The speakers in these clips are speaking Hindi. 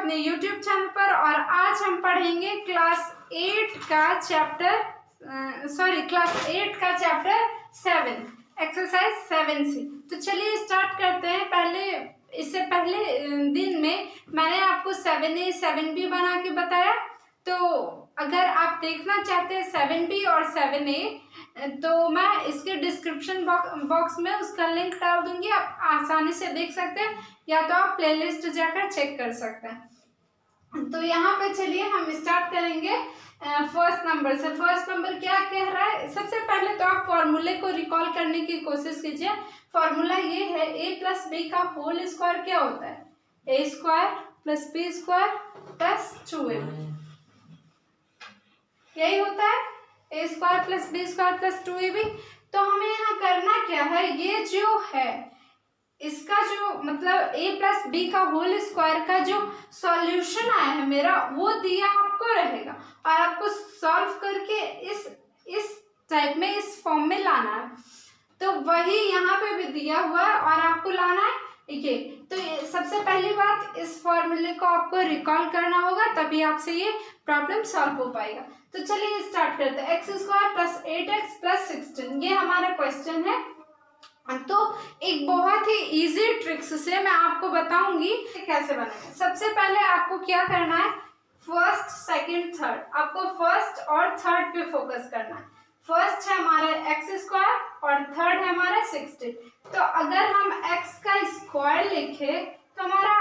अपने YouTube चैनल पर। और आज हम पढ़ेंगे क्लास 8 का चैप्टर 7 एक्सरसाइज 7C। तो चलिए स्टार्ट करते हैं। इससे पहले दिन में मैंने आपको 7A 7B बना के बताया, तो अगर आप देखना चाहते हैं 7B और 7A तो मैं इसके डिस्क्रिप्शन बॉक्स में उसका लिंक डाल दूंगी, आप आसानी से देख सकते हैं, या तो आप प्लेलिस्ट जाकर चेक कर सकते हैं। तो यहाँ पे चलिए हम स्टार्ट करेंगे फर्स्ट नंबर से। फर्स्ट नंबर क्या कह रहा है, सबसे पहले तो आप फॉर्मूले को रिकॉल करने की कोशिश कीजिए। फॉर्मूला ये है, a प्लस बी का होल स्क्वायर क्या होता है, a square plus b square plus 2ab, यही होता है a square plus b square plus 2ab। तो हमें यहाँ करना क्या है, ये जो है इसका जो मतलब a प्लस बी का होल स्क्वायर का जो सॉल्यूशन आया है मेरा, वो दिया आपको रहेगा और आपको सॉल्व करके इस टाइप में, इस फॉर्म में लाना है। तो वही यहाँ पे भी दिया हुआ है और आपको लाना है ये। तो सबसे पहली बात, इस फॉर्मूले को आपको रिकॉल करना होगा, तभी आपसे ये प्रॉब्लम सॉल्व हो पाएगा। तो चलिए स्टार्ट करते हैं। X square plus 8x plus 16, ये हमारा क्वेश्चन है। तो एक बहुत ही इजी ट्रिक्स से मैं आपको बताऊंगी कैसे बनाना। सबसे पहले आपको क्या करना है, फर्स्ट सेकंड थर्ड, आपको फर्स्ट और थर्ड पे फोकस करना है। फर्स्ट है हमारा एक्स स्क्वायर और थर्ड है हमारा 16। तो अगर हम एक्स का स्क्वायर लिखे तो हमारा,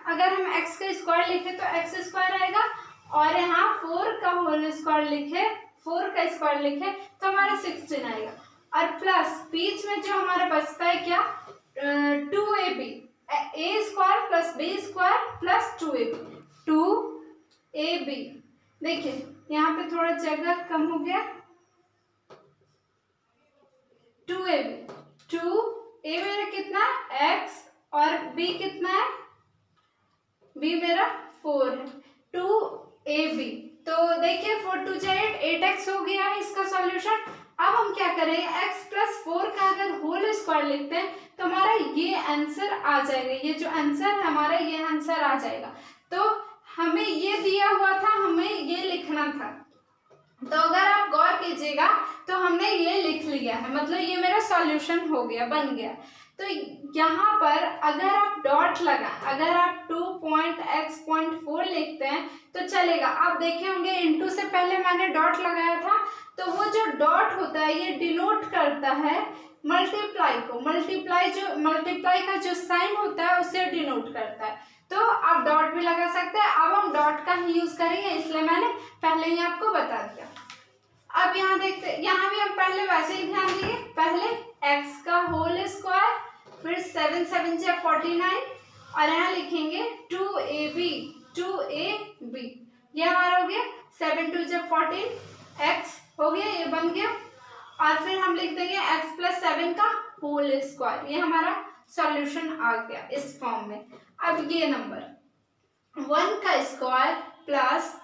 अगर हम एक्स का स्क्वायर लिखे तो एक्स स्क्वायर आएगा, और यहाँ 4 का होल स्क्वायर लिखे, 4 का स्क्वायर लिखे तो हमारा 16 आएगा। और प्लस बीच में जो हमारा बचता है क्या, 2ab, a square plus b square plus 2ab। देखिए यहाँ पे थोड़ा जगह कम हो गया, 2ab, 2a मेरा कितना है x और b कितना है, b मेरा 4 है, 2ab। तो देखिए 4 2 8, 8x हो गया है इसका सॉल्यूशन। अब हम क्या करेंगे, x प्लस 4 का अगर होल स्क्वायर लिखते हैं तो हमारा ये आंसर आ जाएगा, ये जो आंसर है हमारा ये आंसर आ जाएगा। तो हमें ये दिया हुआ था, हमें ये लिखना था। तो अगर आप गौर कीजिएगा तो हमने ये लिख लिया है, मतलब ये मेरा सॉल्यूशन हो गया, बन गया। तो यहाँ पर अगर आप डॉट लगाएं, अगर आप 2.x.4 लिखते हैं तो चलेगा। आप देखे होंगे इनटू से पहले मैंने डॉट लगाया था, तो वो जो डॉट होता है ये डिनोट करता है मल्टीप्लाई को, मल्टीप्लाई का जो साइन होता है उसे डिनोट करता है। तो आप डॉट भी लगा सकते हैं। अब हम डॉट का ही यूज करेंगे, इसलिए मैंने पहले ही आपको बता दिया। अब यहाँ देखते, यहाँ भी हम पहले वैसे ही ध्यान देंगे, पहले x का होल स्क्वायर, फिर 7 7 जा 49, और यहाँ लिखेंगे 2ab, ये हमारा हो गया 7 2 जा 14, x हो गया, ये बन गया। और फिर हम लिख देंगे x प्लस 7 का होल स्क्वायर, ये हमारा सॉल्यूशन आ गया इस फॉर्म में। अब ये नंबर 1 का स्क्वायर प्लस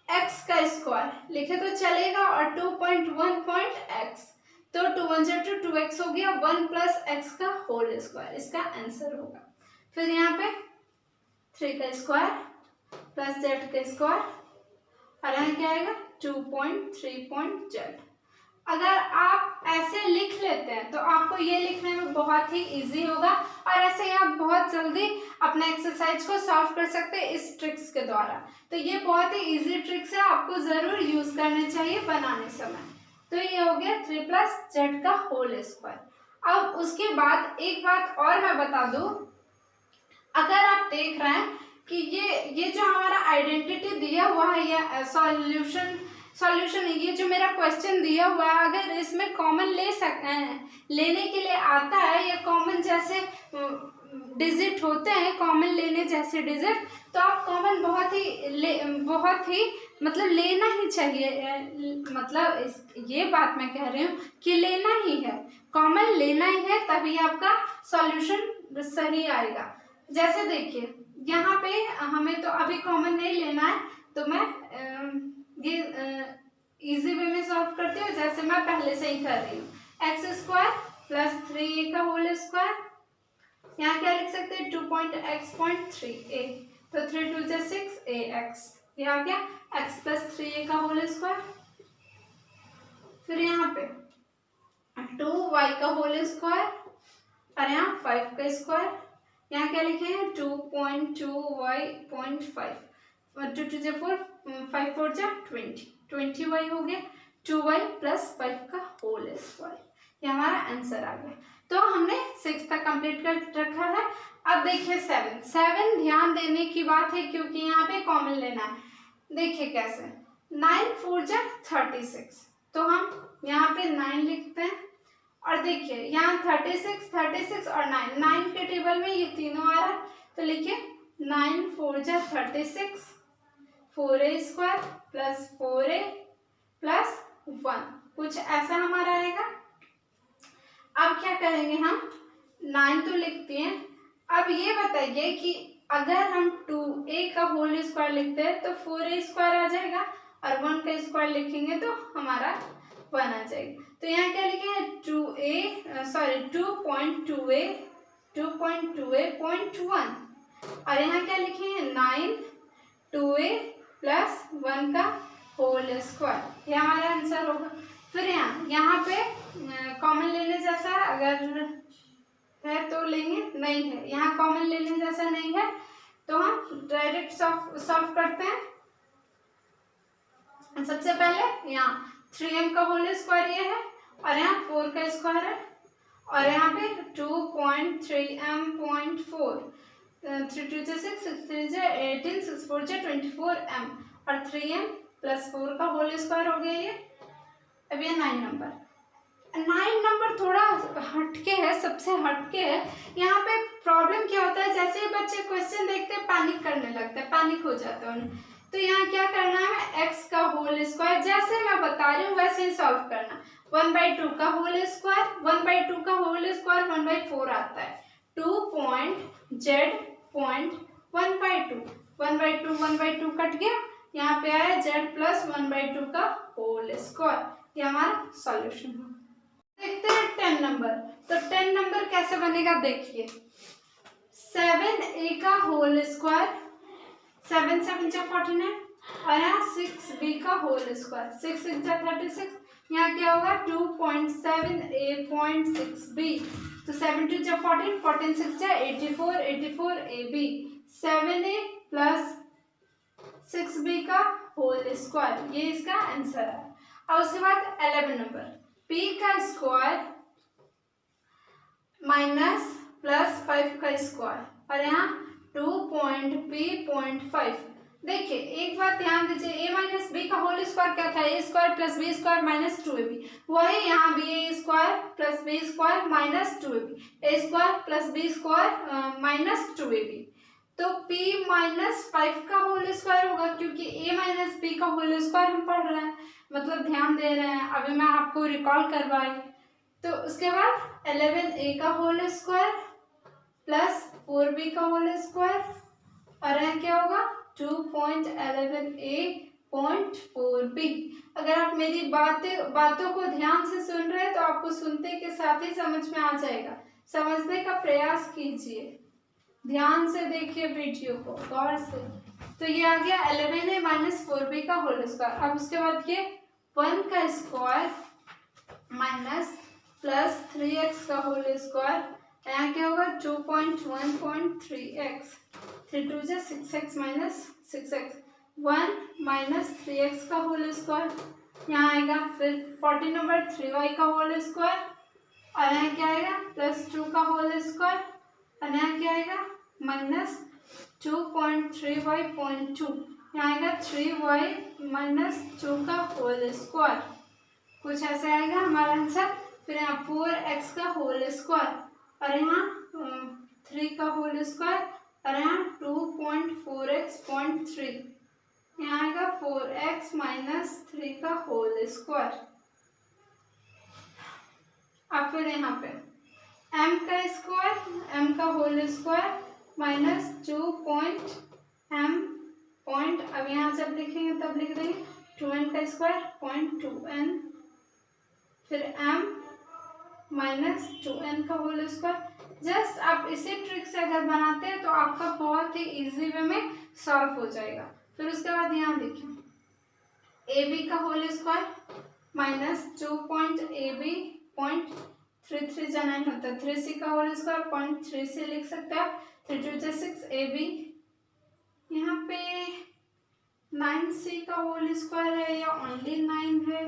x का स्क्वायर लिखे तो चलेगा, और 2.1.x, तो 2 1 जा 2, 2x हो गया, 1 प्लस x का होल स्क्वायर इसका आंसर होगा। फिर यहाँ पे 3 का स्क्वायर प्लस z का स्क्वायर, और यहाँ क्या आएगा 2.3.z। अगर आप ऐसे लिख लेते हैं तो आपको ये लिखने में बहुत ही इजी होगा, और ऐसे ही आप बहुत जल्दी अपने एक्सरसाइज को सॉल्व कर सकते हैं इस ट्रिक्स के द्वारा। तो ये बहुत ही इजी ट्रिक्स है, आपको जरूर यूज करने चाहिए बनाने समय। तो ये हो गया 3 प्लस जेड का होल स्क्वायर। अब उसके बाद एक बात और मैं बता दूं, अगर आप देख रहे हैं कि ये जो हमारा आइडेंटिटी दिया हुआ है, ये सॉल्यूशन ये जो मेरा क्वेश्चन दिया हुआ है, अगर इसमें कॉमन लेने के लिए आता है, या कॉमन जैसे डिजिट होते हैं, कॉमन लेने जैसे डिजिट, तो आप कॉमन बहुत ही मतलब लेना ही चाहिए। मतलब ये बात मैं कह रही हूँ कि लेना ही है, कॉमन लेना ही है, तभी आपका सॉल्यूशन सही आएगा। जैसे देखिए यहाँ पे हमें तो अभी कॉमन नहीं लेना है, तो मैं ये इजी वे में सॉल्व करती हूँ, जैसे मैं पहले से ही कर रही हूँ। एक्स स्क्वायर प्लस 3a का होल स्क्वायर, यहाँ क्या लिख सकते हैं 2.x.3a, तो 3 2 6 ax, ये आ गया x प्लस 3a का होल स्क्वायर। फिर यहाँ पे 2y का होल स्क्वायर और यहाँ 5 का स्क्वायर। यहाँ क्या लिखे हैं 2.2y.5, 2 2 4, 5 4 20, 20y हो गया, 2y प्लस 5 का होल स्क्वायर। ये हमारा आंसर आ गया। तो हमने 6 तक कंप्लीट कर रखा है। अब देखिए 7 ध्यान देने की बात है क्योंकि यहाँ पे कॉमन लेना है। देखिए कैसे, 9 4 36, तो हम यहाँ पे 9 लिखते हैं और देखिए यहाँ 36 और 9 के टेबल में ये तीनों आ रहा है, तो लिखिए 9 4 36, 4a square plus 4a plus 1, कुछ ऐसा हमारा आएगा। अब क्या करेंगे, हम 9 तो लिखते हैं। अब ये बताइए कि अगर हम 2a का होल स्क्वायर लिखते हैं तो 4a स्क्वायर आ जाएगा और 1 का स्क्वायर लिखेंगे तो हमारा 1 आ जाएगा। तो यहाँ क्या लिखे हैं 2.2a.1 और यहाँ क्या लिखे हैं 9 2a प्लस 1 का होल स्क्वायर, ये हमारा आंसर होगा। फिर यहाँ पे कॉमन लेने जैसा अगर है तो लेंगे, नहीं है यहाँ कॉमन लेने जैसा नहीं है तो हम डायरेक्ट सॉल्व करते हैं। सबसे पहले यहाँ 3m का होल स्क्वायर ये है और यहाँ 4 का स्क्वायर है और यहाँ पे 2.3m.4, 3 2 6 6 3 18 6 4 24m और 3m प्लस 4 का होल स्क्वायर हो गया ये। अब ये 9 नंबर थोड़ा हटके है, सबसे हटके है। यहाँ पे प्रॉब्लम क्या होता है, जैसे ही बच्चे क्वेश्चन देखते हैं पैनिक करने लगते हैं, पैनिक हो जाता है उन्हें। तो यहाँ क्या करना है, x का होल स्क्वायर जैसे मैं बता रही हूँ वैसे ही सॉल्व करना। 1/2 का होल स्क्वायर, 1/2 का होल स्क्वायर 1/4 आता है। 2.z.1/2 कट गया, यहाँ पे आया z प्लस 1/2 का होल स्क्वायर, ये हमारा सॉल्यूशन है। देखते हैं 10 नंबर। तो 10 नंबर कैसे बनेगा देखिए, 7a का होल स्क्वायर, 7 7 49 और यहाँ 6b का होल स्क्वायर, 6 6 36, यहाँ क्या होगा 2.7a.6b, तो 7 2 14, 14 6 84, 84ab, 7a प्लस 6b का होल स्क्वायर, ये इसका आंसर है। और उसके बाद 11 नंबर, p का स्क्वायर माइनस प्लस 5 का स्क्वायर और यहाँ 2.p.5। देखिए एक बात ध्यान दीजिए, a माइनस बी का होल स्क्वायर क्या था, a square plus b square minus 2ab, वही यहाँ भी a square plus b square minus 2ab, a square plus b square minus 2ab। तो p माइनस 5 का होल स्क्वायर होगा क्योंकि a माइनस बी का होल स्क्वायर हम पढ़ रहे हैं, मतलब ध्यान दे रहे हैं, अभी मैं आपको रिकॉल करवाई। तो उसके बाद 11a का होल स्क्वायर प्लस 4b का होल स्क्वायर और यहाँ क्या होगा 2.11a.4b। अगर आप मेरी बातों को ध्यान से सुन रहे हैं तो आपको सुनते के साथ ही समझ में आ जाएगा, समझने का प्रयास कीजिए, ध्यान से देखिए वीडियो को गौर से। तो ये आ गया 11a माइनस 4b का होल स्क्वायर। अब उसके बाद ये 1 का स्क्वायर माइनस प्लस 3x का होल स्क्वायर, यहाँ क्या होगा 2.1.3x, 3 2 6x minus 6x, 1 minus 3x का होल स्क्वायर, यहाँ आएगा। फिर 14 नंबर 3y का होल स्क्वायर और यहाँ क्या आएगा प्लस 2 का होल स्क्वायर और यहाँ क्या आएगा माइनस 2.3y.2, यहाँ आएगा 3y माइनस 2 का होल स्क्वायर, कुछ ऐसे आएगा हमारा आंसर। फिर यहाँ 4x का होल स्क्वायर और यहाँ 3 का होल स्क्वायर और यहाँ 2.4x.3, यहाँ आएगा 4x माइनस 3 का होल स्क्वायर। अब फिर यहाँ पे m का स्क्वायर, m का whole square minus 2.m point, अब यहाँ जब लिखेंगे तब लिख देंगे 2n का स्क्वायर 0.2n, फिर m माइनस 2n का होल स्क्वायर जस्ट आप इसी ट्रिक से अगर बनाते हैं तो आपका बहुत ही इजी वे में सॉल्व हो जाएगा। फिर उसके बाद यहाँ देखिए ए बी का होल स्क्वायर माइनस 2.AB.33 होता है, 3C का होल स्क्वायर 0.3C लिख सकते हैं आप, 3 2 6 AB, यहाँ पे 9C का होल स्क्वायर है या ओनली 9 है।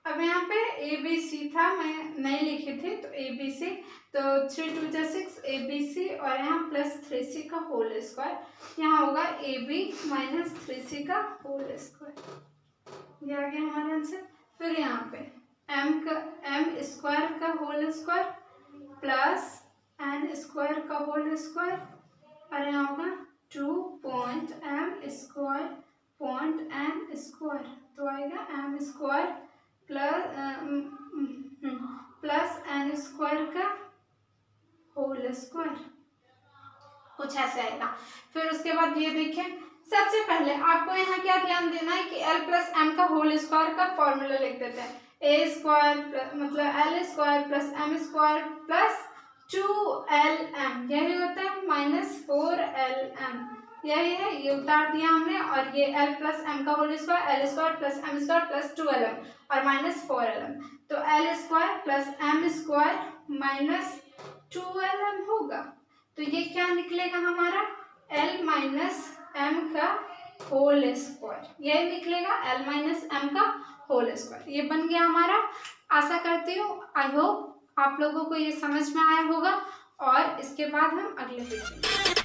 अब यहाँ पे ABC था, मैं नहीं लिखी थी तो ABC, तो 3 2 6 ABC और यहाँ प्लस 3C का होल स्क्वायर, यहाँ होगा AB माइनस 3C का होल स्क्वायर। ये आ गया हमारा आंसर। फिर यहाँ पे m स्क्वायर का whole square plus n square का होल स्क्वायर और यहाँ होगा 2.m square point n square, तो आएगा m square plus n square का होल स्क्वायर, कुछ ऐसे आएगा। फिर उसके बाद ये देखिए, सबसे पहले आपको यहाँ क्या ध्यान देना है कि l प्लस m का होल स्क्वायर का फॉर्मूला लिख देते हैं। a स्क्वायर मतलब l square plus m square plus 2lm, यही होता है माइनस 4lm, यही है, ये उतार दिया हमने। और ये l प्लस m का whole square, l square plus m square plus 2lm और माइनस 4lm, तो l square plus m square minus 2lm होगा। तो ये क्या निकलेगा हमारा l माइनस m का होल स्क्वायर, यही निकलेगा l माइनस m का होल स्क्वायर। ये बन गया हमारा। आशा करती हूँ, आई होप आप लोगों को ये समझ में आया होगा और इसके बाद हम अगले वीडियो